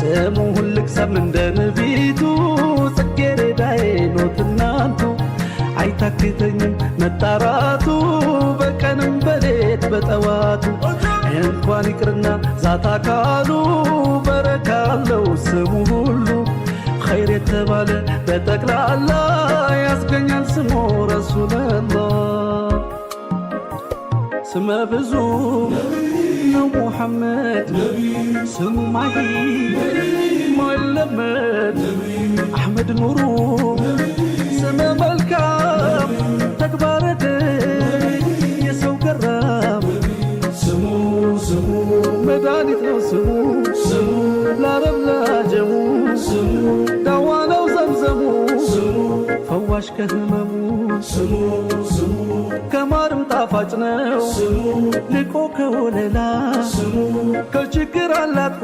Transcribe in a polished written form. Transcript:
ስሙን ልቅሰም እንደ ነቢቱ ጽጌረዳዬ ኖት እናንቱ አይታክተኝም መጣራቱ በቀንም በሌት በጠዋቱ እንኳን ይቅርና ዛታ ካሉ በረካለው ስሙ ሁሉ ኸይር የተባለ በጠቅላላ ያስገኛል ስሙ ረሱላላህ ስመ ብዙ ነው ሙሐመድ ስሙ ማሂ ማይለመድ አሕመድ ኑሩ ስመ መልካም ተግባረ ደግ የሰው ገራም ስሙ መድኃኒት ነው ስሙ ለአረብ ላጀሙ ዳዋ ነው ዘምዘሙ ፈዋሽ ከህመሙ ከማርም ጣፋጭ ነው ልቆ ከወለላ ከችግር አላጥቆ